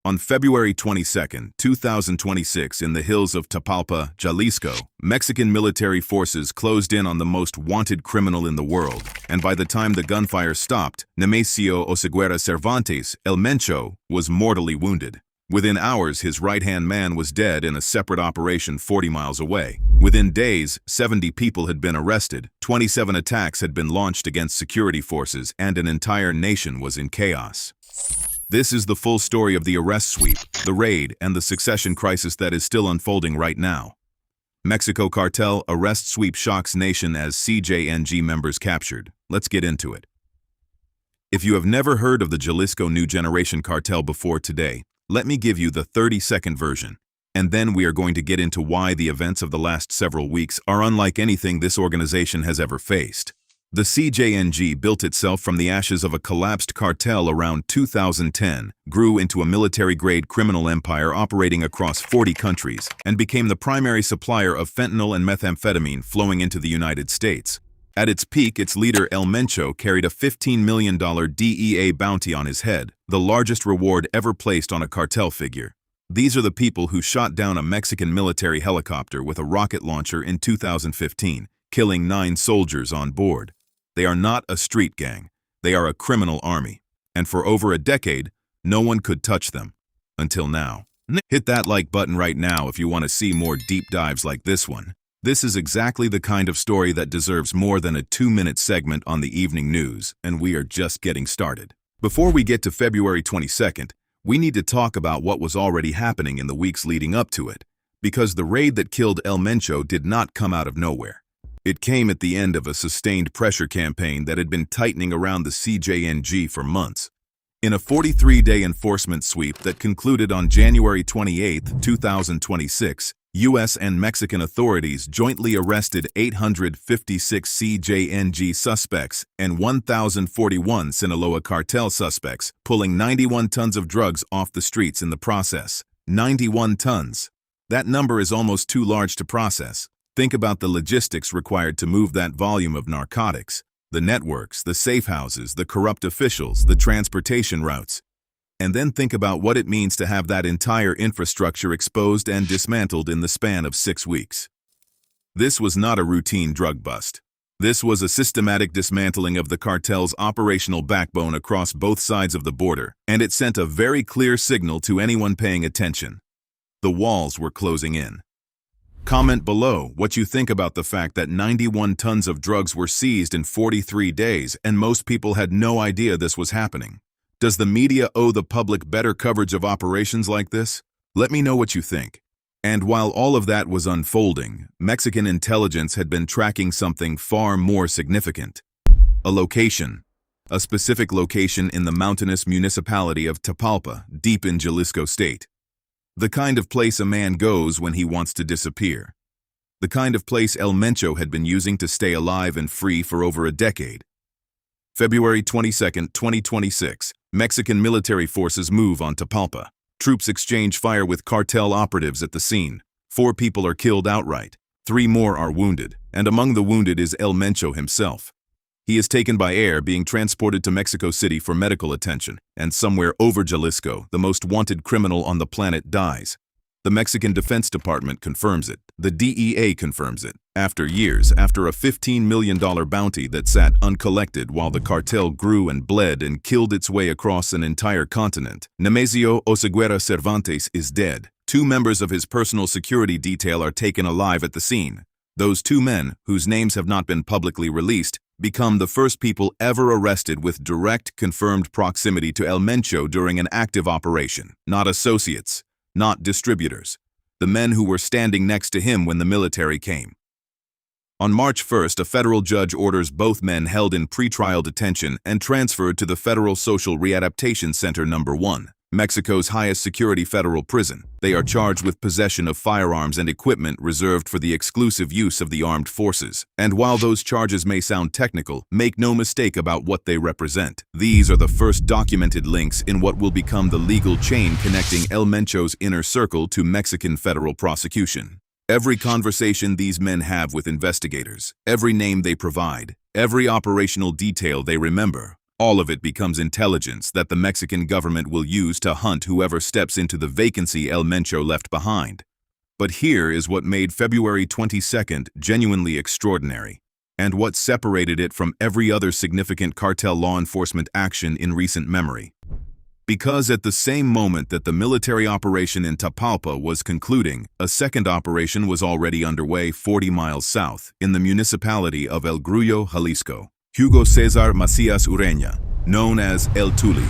On February 22, 2026, in the hills of Tapalpa, Jalisco, Mexican military forces closed in on the most wanted criminal in the world, and by the time the gunfire stopped, Nemesio Oseguera Cervantes, El Mencho, was mortally wounded. Within hours, his right-hand man was dead in a separate operation 40 miles away. Within days, 70 people had been arrested, 27 attacks had been launched against security forces, and an entire nation was in chaos. This is the full story of the arrest sweep, the raid, and the succession crisis that is still unfolding right now. Mexico Cartel arrest sweep shocks nation as CJNG members captured. Let's get into it. If you have never heard of the Jalisco New Generation Cartel before today, let me give you the 30-second version, and then we are going to get into why the events of the last several weeks are unlike anything this organization has ever faced. The CJNG built itself from the ashes of a collapsed cartel around 2010, grew into a military-grade criminal empire operating across 40 countries, and became the primary supplier of fentanyl and methamphetamine flowing into the United States. At its peak, its leader El Mencho carried a $15 million DEA bounty on his head, the largest reward ever placed on a cartel figure. These are the people who shot down a Mexican military helicopter with a rocket launcher in 2015, killing 9 soldiers on board. They are not a street gang, they are a criminal army. And for over a decade, no one could touch them. Until now. Hit that like button right now if you want to see more deep dives like this one. This is exactly the kind of story that deserves more than a 2-minute segment on the evening news, and we are just getting started. Before we get to February 22nd, we need to talk about what was already happening in the weeks leading up to it, because the raid that killed El Mencho did not come out of nowhere. It came at the end of a sustained pressure campaign that had been tightening around the CJNG for months. In a 43-day enforcement sweep that concluded on January 28, 2026, U.S. and Mexican authorities jointly arrested 856 CJNG suspects and 1,041 Sinaloa cartel suspects, pulling 91 tons of drugs off the streets in the process. 91 tons. That number is almost too large to process. Think about the logistics required to move that volume of narcotics, the networks, the safe houses, the corrupt officials, the transportation routes. And then think about what it means to have that entire infrastructure exposed and dismantled in the span of 6 weeks. This was not a routine drug bust. This was a systematic dismantling of the cartel's operational backbone across both sides of the border, and it sent a very clear signal to anyone paying attention. The walls were closing in. Comment below what you think about the fact that 91 tons of drugs were seized in 43 days and most people had no idea this was happening. Does the media owe the public better coverage of operations like this? Let me know what you think. And while all of that was unfolding, Mexican intelligence had been tracking something far more significant. A location. A specific location in the mountainous municipality of Tapalpa, deep in Jalisco state. The kind of place a man goes when he wants to disappear. The kind of place El Mencho had been using to stay alive and free for over a decade. February 22, 2026, Mexican military forces move on Tapalpa. Troops exchange fire with cartel operatives at the scene. 4 people are killed outright. 3 more are wounded, and among the wounded is El Mencho himself. He is taken by air, being transported to Mexico City for medical attention, and somewhere over Jalisco, the most wanted criminal on the planet dies. The Mexican Defense Department confirms it. The DEA confirms it. After years, after a $15 million bounty that sat uncollected while the cartel grew and bled and killed its way across an entire continent, Nemesio Oseguera Cervantes is dead. 2 members of his personal security detail are taken alive at the scene. Those 2 men, whose names have not been publicly released, become the first people ever arrested with direct, confirmed proximity to El Mencho during an active operation. Not associates, not distributors. The men who were standing next to him when the military came. On March 1st, a federal judge orders both men held in pretrial detention and transferred to the Federal Social Readaptation Center No. 1, Mexico's highest security federal prison. They are charged with possession of firearms and equipment reserved for the exclusive use of the armed forces. And while those charges may sound technical, make no mistake about what they represent. These are the first documented links in what will become the legal chain connecting El Mencho's inner circle to Mexican federal prosecution. Every conversation these men have with investigators, every name they provide, every operational detail they remember, All of it becomes intelligence that the Mexican government will use to hunt whoever steps into the vacancy El Mencho left behind. But here is what made February 22nd genuinely extraordinary, and what separated it from every other significant cartel law enforcement action in recent memory. Because at the same moment that the military operation in Tapalpa was concluding, a second operation was already underway 40 miles south, in the municipality of El Grullo, Jalisco. Hugo Cesar Macias Ureña, known as El Tuli,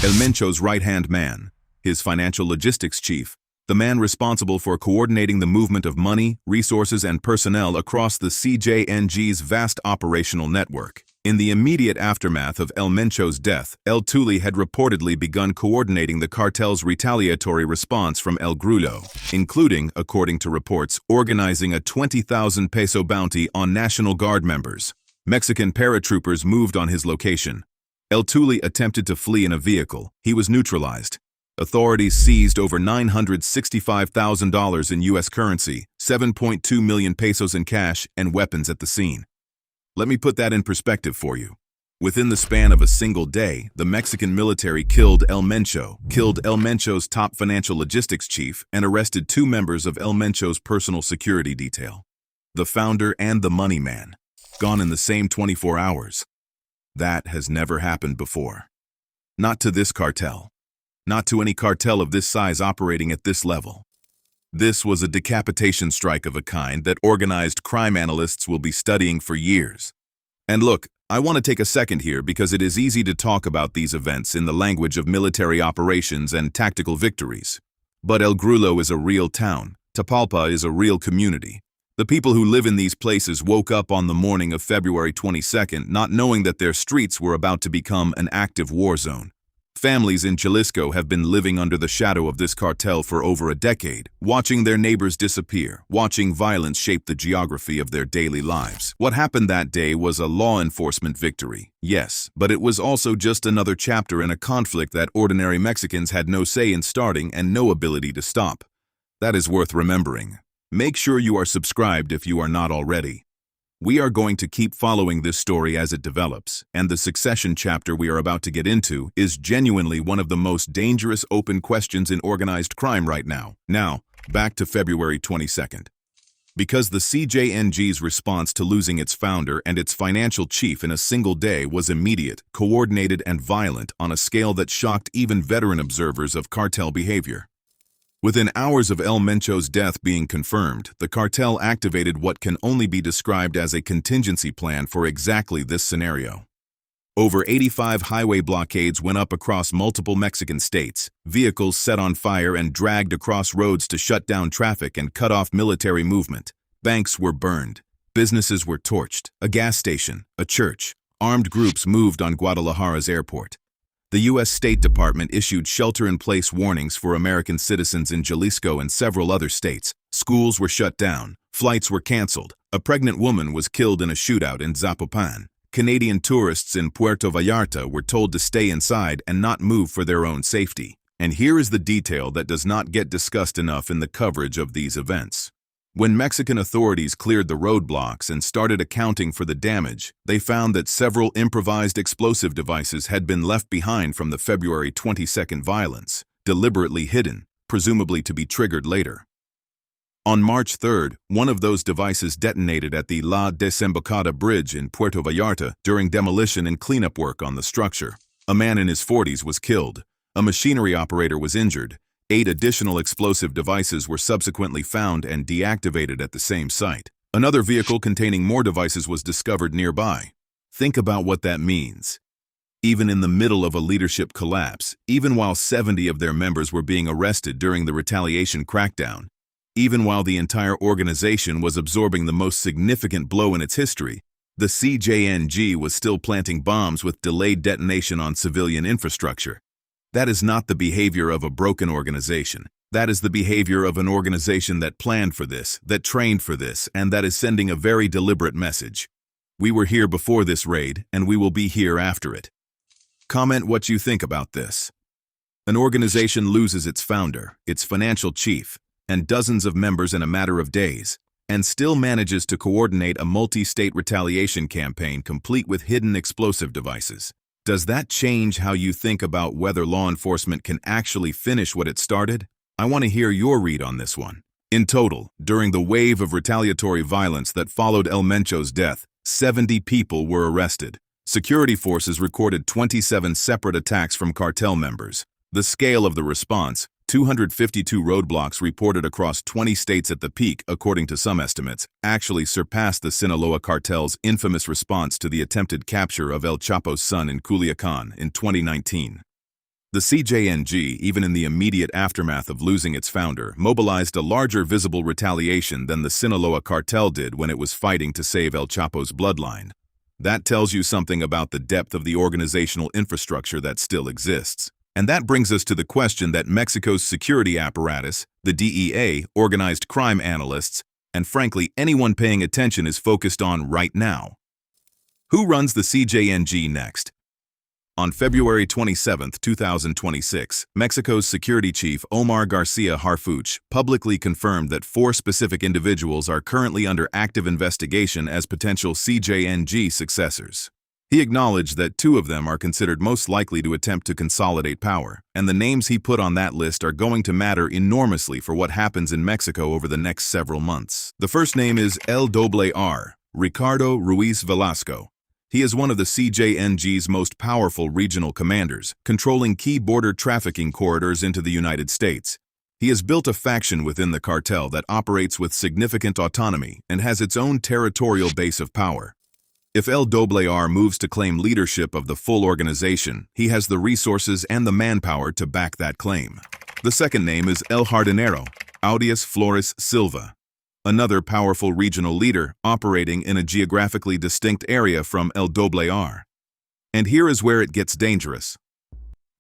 El Mencho's right-hand man, his financial logistics chief, the man responsible for coordinating the movement of money, resources, and personnel across the CJNG's vast operational network. In the immediate aftermath of El Mencho's death, El Tuli had reportedly begun coordinating the cartel's retaliatory response from El Grullo, including, according to reports, organizing a 20,000 peso bounty on National Guard members. Mexican paratroopers moved on his location. El Tuli attempted to flee in a vehicle. He was neutralized. Authorities seized over $965,000 in U.S. currency, 7.2 million pesos in cash, and weapons at the scene. Let me put that in perspective for you. Within the span of a single day, the Mexican military killed El Mencho's top financial logistics chief, and arrested 2 members of El Mencho's personal security detail. The founder and the money man. Gone in the same 24 hours. That has never happened before. Not to this cartel. Not to any cartel of this size operating at this level. This was a decapitation strike of a kind that organized crime analysts will be studying for years. And look, I want to take a second here because it is easy to talk about these events in the language of military operations and tactical victories. But El Grullo is a real town. Tapalpa is a real community. The people who live in these places woke up on the morning of February 22nd not knowing that their streets were about to become an active war zone. Families in Jalisco have been living under the shadow of this cartel for over a decade, watching their neighbors disappear, watching violence shape the geography of their daily lives. What happened that day was a law enforcement victory, yes, but it was also just another chapter in a conflict that ordinary Mexicans had no say in starting and no ability to stop. That is worth remembering. Make sure you are subscribed if you are not already. We are going to keep following this story as it develops, and the succession chapter we are about to get into is genuinely one of the most dangerous open questions in organized crime right now. Now, back to February 22nd. Because the CJNG's response to losing its founder and its financial chief in a single day was immediate, coordinated, and violent on a scale that shocked even veteran observers of cartel behavior. Within hours of El Mencho's death being confirmed, the cartel activated what can only be described as a contingency plan for exactly this scenario. Over 85 highway blockades went up across multiple Mexican states, vehicles set on fire and dragged across roads to shut down traffic and cut off military movement. Banks were burned, businesses were torched, a gas station, a church. Armed groups moved on Guadalajara's airport. The U.S. State Department issued shelter-in-place warnings for American citizens in Jalisco and several other states. Schools were shut down. Flights were canceled. A pregnant woman was killed in a shootout in Zapopan. Canadian tourists in Puerto Vallarta were told to stay inside and not move for their own safety. And here is the detail that does not get discussed enough in the coverage of these events. When Mexican authorities cleared the roadblocks and started accounting for the damage, they found that several improvised explosive devices had been left behind from the February 22nd violence, deliberately hidden, presumably to be triggered later. On March 3rd, one of those devices detonated at the La Desembocada Bridge in Puerto Vallarta during demolition and cleanup work on the structure. A man in his 40s was killed. A machinery operator was injured. 8 additional explosive devices were subsequently found and deactivated at the same site. Another vehicle containing more devices was discovered nearby. Think about what that means. Even in the middle of a leadership collapse, even while 70 of their members were being arrested during the retaliation crackdown, even while the entire organization was absorbing the most significant blow in its history, the CJNG was still planting bombs with delayed detonation on civilian infrastructure. That is not the behavior of a broken organization. That is the behavior of an organization that planned for this, that trained for this, and that is sending a very deliberate message. We were here before this raid, and we will be here after it. Comment what you think about this. An organization loses its founder, its financial chief, and dozens of members in a matter of days, and still manages to coordinate a multi-state retaliation campaign complete with hidden explosive devices. Does that change how you think about whether law enforcement can actually finish what it started? I want to hear your read on this one. In total, during the wave of retaliatory violence that followed El Mencho's death, 70 people were arrested. Security forces recorded 27 separate attacks from cartel members. The scale of the response, 252 roadblocks reported across 20 states at the peak, according to some estimates, actually surpassed the Sinaloa cartel's infamous response to the attempted capture of El Chapo's son in Culiacan in 2019. The CJNG, even in the immediate aftermath of losing its founder, mobilized a larger visible retaliation than the Sinaloa cartel did when it was fighting to save El Chapo's bloodline. That tells you something about the depth of the organizational infrastructure that still exists. And that brings us to the question that Mexico's security apparatus, the DEA, organized crime analysts, and frankly anyone paying attention is focused on right now. Who runs the CJNG next? On February 27, 2026, Mexico's security chief Omar Garcia Harfuch publicly confirmed that 4 specific individuals are currently under active investigation as potential CJNG successors. He acknowledged that 2 of them are considered most likely to attempt to consolidate power, and the names he put on that list are going to matter enormously for what happens in Mexico over the next several months. The first name is LRR, Ricardo Ruiz Velasco. He is one of the CJNG's most powerful regional commanders, controlling key border trafficking corridors into the United States. He has built a faction within the cartel that operates with significant autonomy and has its own territorial base of power. If LRR moves to claim leadership of the full organization, he has the resources and the manpower to back that claim. The second name is El Jardinero, Audius Flores Silva, another powerful regional leader operating in a geographically distinct area from LRR. And here is where it gets dangerous.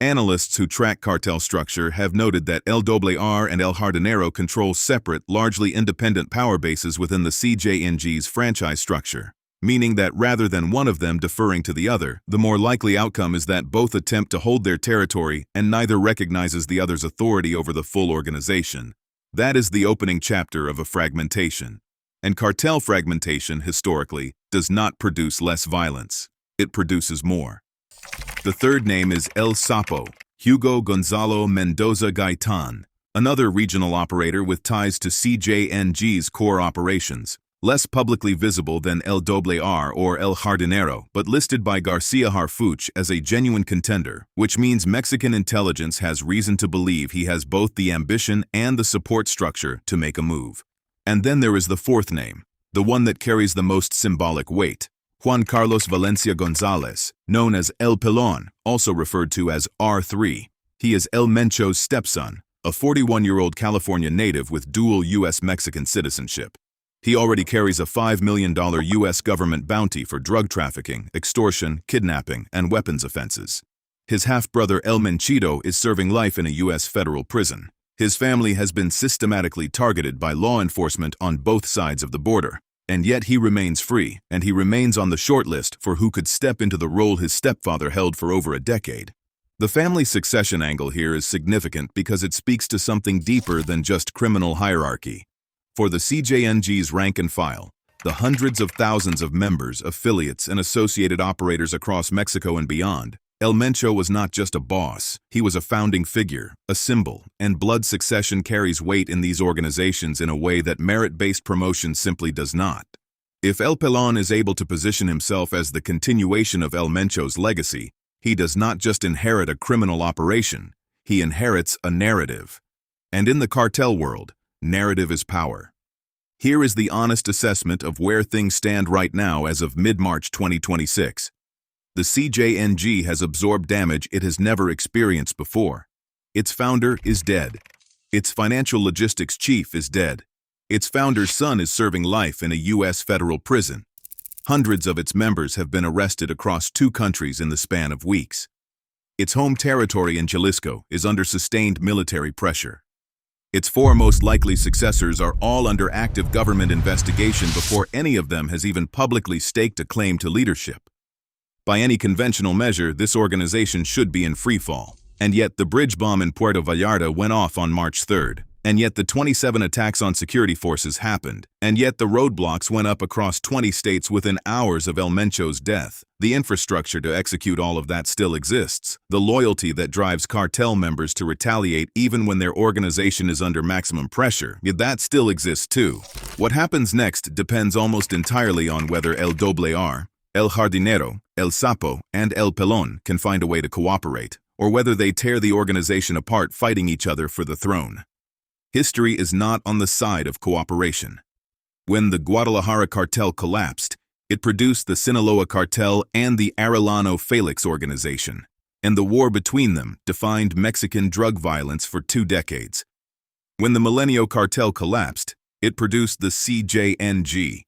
Analysts who track cartel structure have noted that LRR and El Jardinero control separate, largely independent power bases within the CJNG's franchise structure, meaning that rather than one of them deferring to the other, the more likely outcome is that both attempt to hold their territory and neither recognizes the other's authority over the full organization. That is the opening chapter of a fragmentation. And cartel fragmentation, historically, does not produce less violence. It produces more. The third name is El Sapo, Hugo Gonzalo Mendoza Gaitan, another regional operator with ties to CJNG's core operations, less publicly visible than LRR or El Jardinero, but listed by Garcia Harfuch as a genuine contender, which means Mexican intelligence has reason to believe he has both the ambition and the support structure to make a move. And then there is the fourth name, the one that carries the most symbolic weight, Juan Carlos Valencia Gonzalez, known as El Pelon, also referred to as R3. He is El Mencho's stepson, a 41-year-old California native with dual U.S.-Mexican citizenship. He already carries a $5 million U.S. government bounty for drug trafficking, extortion, kidnapping, and weapons offenses. His half-brother El Menchito is serving life in a U.S. federal prison. His family has been systematically targeted by law enforcement on both sides of the border, and yet he remains free, and he remains on the shortlist for who could step into the role his stepfather held for over a decade. The family succession angle here is significant because it speaks to something deeper than just criminal hierarchy. For the CJNG's rank and file, the hundreds of thousands of members, affiliates, and associated operators across Mexico and beyond, El Mencho was not just a boss, he was a founding figure, a symbol, and blood succession carries weight in these organizations in a way that merit-based promotion simply does not. If El Pelon is able to position himself as the continuation of El Mencho's legacy, he does not just inherit a criminal operation, he inherits a narrative. And in the cartel world, narrative is power. Here is the honest assessment of where things stand right now as of mid-March 2026. The CJNG has absorbed damage it has never experienced before. Its founder is dead. Its financial logistics chief is dead. Its founder's son is serving life in a U.S. federal prison. Hundreds of its members have been arrested across 2 countries in the span of weeks. Its home territory in Jalisco is under sustained military pressure. Its 4 most likely successors are all under active government investigation before any of them has even publicly staked a claim to leadership. By any conventional measure, this organization should be in freefall, and yet the bridge bomb in Puerto Vallarta went off on March 3rd. And yet the 27 attacks on security forces happened. And yet the roadblocks went up across 20 states within hours of El Mencho's death. The infrastructure to execute all of that still exists. The loyalty that drives cartel members to retaliate even when their organization is under maximum pressure, that still exists too. What happens next depends almost entirely on whether El Doble R, El Jardinero, El Sapo, and El Pelon can find a way to cooperate, or whether they tear the organization apart fighting each other for the throne. History is not on the side of cooperation. When the Guadalajara cartel collapsed, it produced the Sinaloa cartel and the Arellano Felix organization, and the war between them defined Mexican drug violence for 2 decades. When the Milenio cartel collapsed, it produced the CJNG.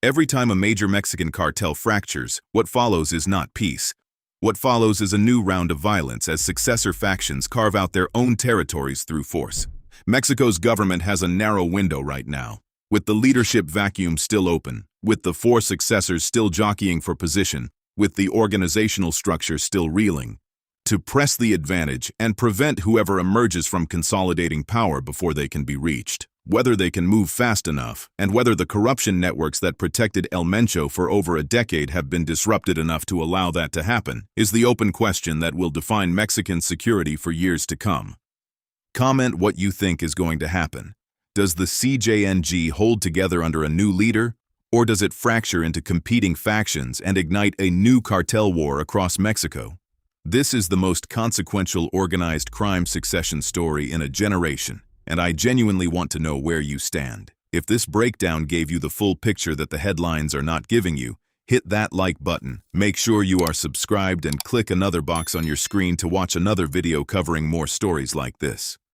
Every time a major Mexican cartel fractures, what follows is not peace. What follows is a new round of violence as successor factions carve out their own territories through force. Mexico's government has a narrow window right now, with the leadership vacuum still open, with the 4 successors still jockeying for position, with the organizational structure still reeling, to press the advantage and prevent whoever emerges from consolidating power before they can be reached. Whether they can move fast enough, and whether the corruption networks that protected El Mencho for over a decade have been disrupted enough to allow that to happen, is the open question that will define Mexican security for years to come. Comment what you think is going to happen. Does the CJNG hold together under a new leader, or does it fracture into competing factions and ignite a new cartel war across Mexico? This is the most consequential organized crime succession story in a generation, and I genuinely want to know where you stand. If this breakdown gave you the full picture that the headlines are not giving you, hit that like button. Make sure you are subscribed and click another box on your screen to watch another video covering more stories like this.